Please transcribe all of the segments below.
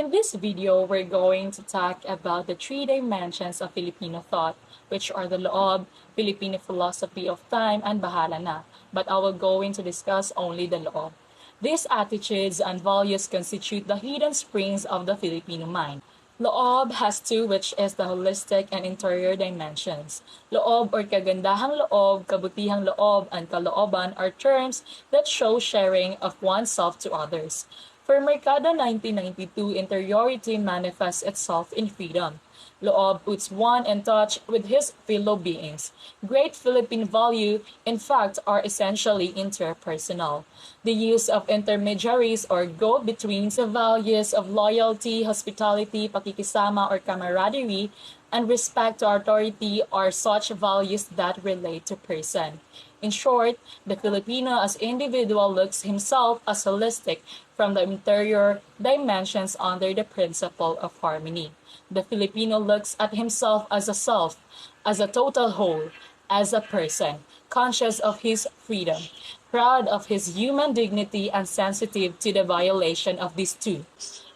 In this video, we're going to talk about the three dimensions of Filipino thought, which are the loob, Filipino philosophy of time, and bahala na. But I will going to discuss only the loob. These attitudes and values constitute the hidden springs of the Filipino mind. Loob has two, which is the holistic and interior dimensions. Loob or kagandahang loob, kabutihang loob, and kalooban are terms that show sharing of oneself to others. For Mercado 1992, interiority manifests itself in freedom. Loob puts one in touch with his fellow beings. Great Philippine value, in fact, are essentially interpersonal. The use of intermediaries or go-betweens of values of loyalty, hospitality, pakikisama, or camaraderie, and respect to authority are such values that relate to person. In short, the Filipino as individual looks himself as holistic from the interior dimensions under the principle of harmony. The Filipino looks at himself as a self, as a total whole, as a person, conscious of his freedom, proud of his human dignity and sensitive to the violation of these two.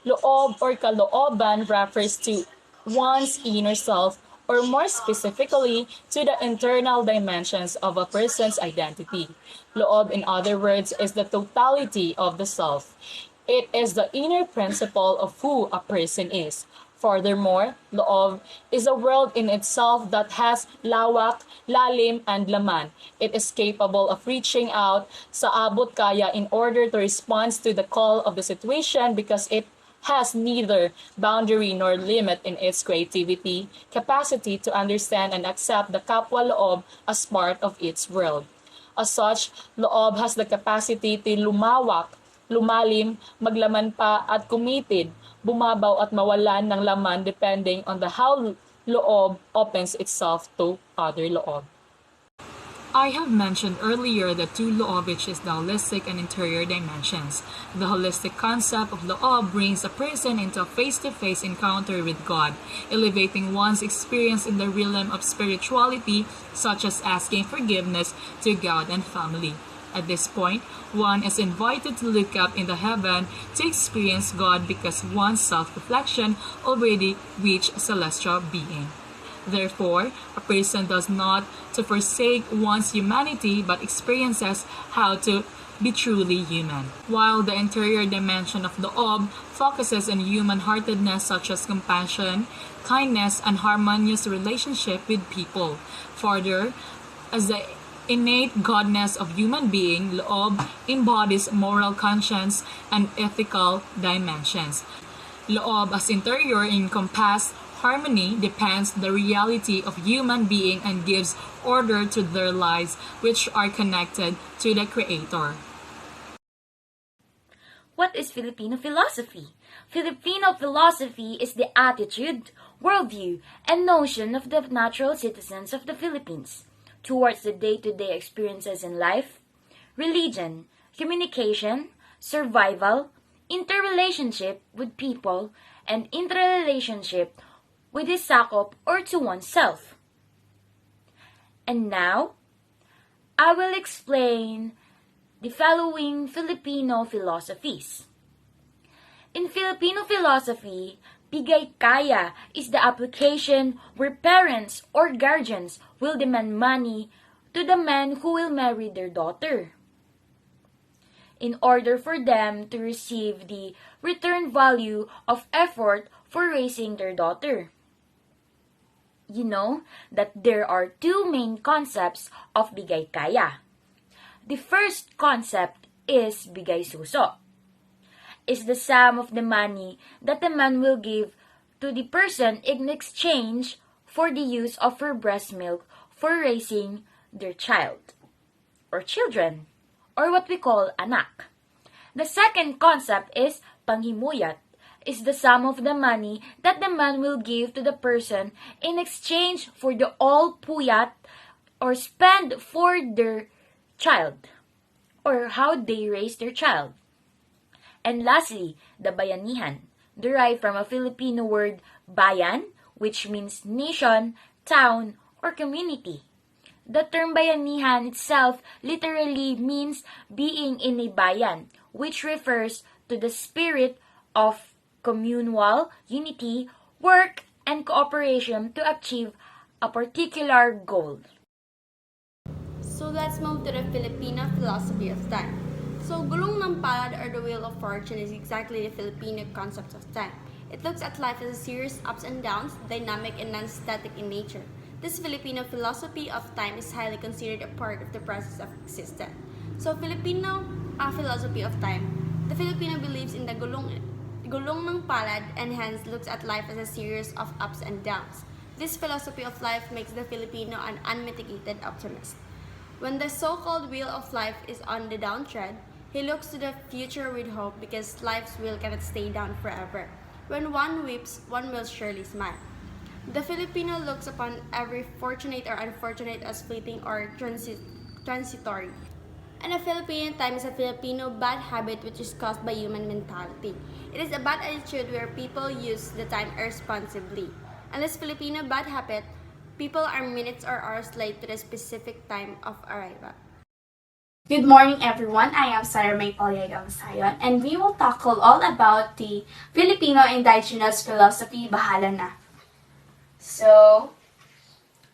Loob or kalooban refers to one's inner self, or more specifically, to the internal dimensions of a person's identity. Loob, in other words, is the totality of the self. It is the inner principle of who a person is. Furthermore, loob is a world in itself that has lawak, lalim, and laman. It is capable of reaching out sa abot kaya in order to respond to the call of the situation because it has neither boundary nor limit in its creativity, capacity to understand and accept the kapwa loob as part of its world. As such, loob has the capacity to lumawak, lumalim, maglaman pa at kumitid, bumabaw at mawalan ng laman depending on the how loob opens itself to other loob. I have mentioned earlier the two loob, which is the holistic and interior dimensions. The holistic concept of loob brings a person into a face-to-face encounter with God, elevating one's experience in the realm of spirituality, such as asking forgiveness to God and family. At this point, one is invited to look up in the heaven to experience God because one's self-reflection already reached celestial being. Therefore, a person does not to forsake one's humanity but experiences how to be truly human. While the interior dimension of the loob focuses on human-heartedness such as compassion, kindness, and harmonious relationship with people. Further, as the innate godness of human being, loob embodies moral conscience and ethical dimensions. Loob as interior encompasses harmony, depends the reality of human being and gives order to their lives which are connected to the Creator. What is Filipino philosophy? Filipino philosophy is the attitude, worldview, and notion of the natural citizens of the Philippines towards the day-to-day experiences in life, religion, communication, survival, interrelationship with people, and interrelationship with his sakop or to oneself. And now, I will explain the following Filipino philosophies. In Filipino philosophy, bigay kaya is the application where parents or guardians will demand money to the man who will marry their daughter in order for them to receive the return value of effort for raising their daughter. You know that there are two main concepts of bigay kaya. The first concept is bigay suso. Is the sum of the money that the man will give to the person in exchange for the use of her breast milk for raising their child or children, or what we call anak. The second concept is panghimuyat, is the sum of the money that the man will give to the person in exchange for the all puyat or spend for their child or how they raise their child. And lastly, the bayanihan, derived from a Filipino word bayan, which means nation, town, or community. The term bayanihan itself literally means being in a bayan, which refers to the spirit of communal unity, work, and cooperation to achieve a particular goal. So let's move to the Filipino philosophy of time. So gulong ng palad or the wheel of fortune is exactly the Filipino concept of time. It looks at life as a series of ups and downs, dynamic and non-static in nature. This Filipino philosophy of time is highly considered a part of the process of existence. So Filipino philosophy of time. The Filipino believes in the gulong ng palad and hence looks at life as a series of ups and downs. This philosophy of life makes the Filipino an unmitigated optimist. When the so-called wheel of life is on the downtread, he looks to the future with hope because life's wheel cannot stay down forever. When one weeps, one will surely smile. The Filipino looks upon every fortunate or unfortunate as fleeting or transitory. And a Filipino time is a Filipino bad habit which is caused by human mentality. It is a bad attitude where people use the time irresponsibly. And this Filipino bad habit, people are minutes or hours late to the specific time of arrival. Good morning, everyone. I am Sarah May Masayon, and we will tackle all about the Filipino Indigenous philosophy, Bahala Na. So,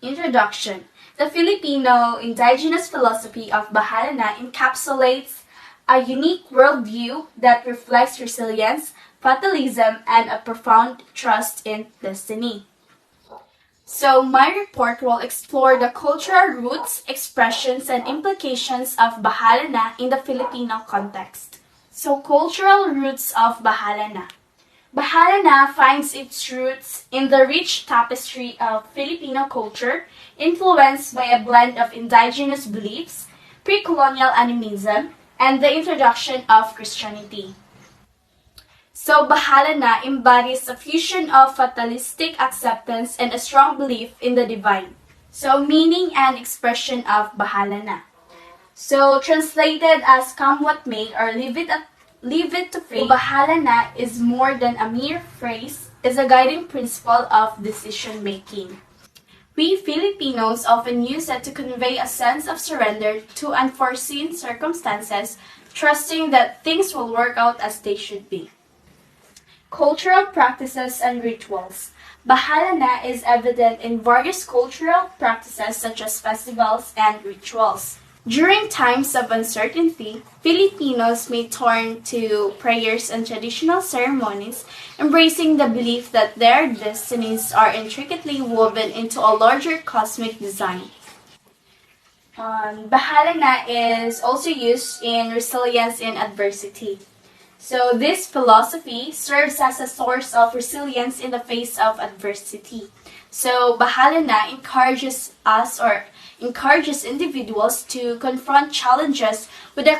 introduction. The Filipino Indigenous philosophy of Bahala Na encapsulates a unique worldview that reflects resilience, fatalism, and a profound trust in destiny. So, my report will explore the cultural roots, expressions, and implications of Bahala Na in the Filipino context. So, cultural roots of Bahala Na. Bahala Na finds its roots in the rich tapestry of Filipino culture, influenced by a blend of indigenous beliefs, pre-colonial animism, and the introduction of Christianity. So, Bahala Na embodies a fusion of fatalistic acceptance and a strong belief in the divine. So, meaning and expression of Bahala Na. So, translated as come what may or leave it to fate, Bahala Na is more than a mere phrase, is a guiding principle of decision making. We Filipinos often use it to convey a sense of surrender to unforeseen circumstances, trusting that things will work out as they should be. Cultural practices and rituals. Bahala Na is evident in various cultural practices such as festivals and rituals. During times of uncertainty, Filipinos may turn to prayers and traditional ceremonies, embracing the belief that their destinies are intricately woven into a larger cosmic design. Bahala Na is also used in resilience in adversity. So this philosophy serves as a source of resilience in the face of adversity. So Bahala Na encourages individuals to confront challenges with a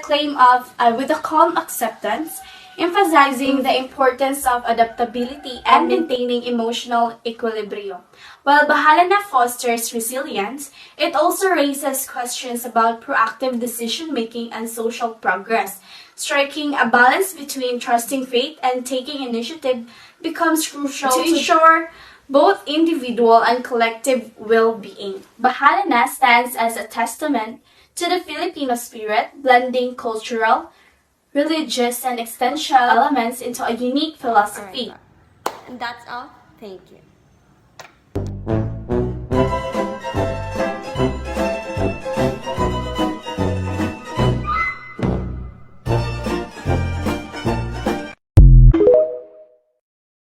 calm acceptance, emphasizing the importance of adaptability and maintaining emotional equilibrium. While Bahala Na fosters resilience, it also raises questions about proactive decision-making and social progress. Striking a balance between trusting fate and taking initiative becomes crucial to ensure both individual and collective well-being. Bahala Na stands as a testament to the Filipino spirit, blending cultural, religious, and existential elements into a unique philosophy. And that's all. Thank you.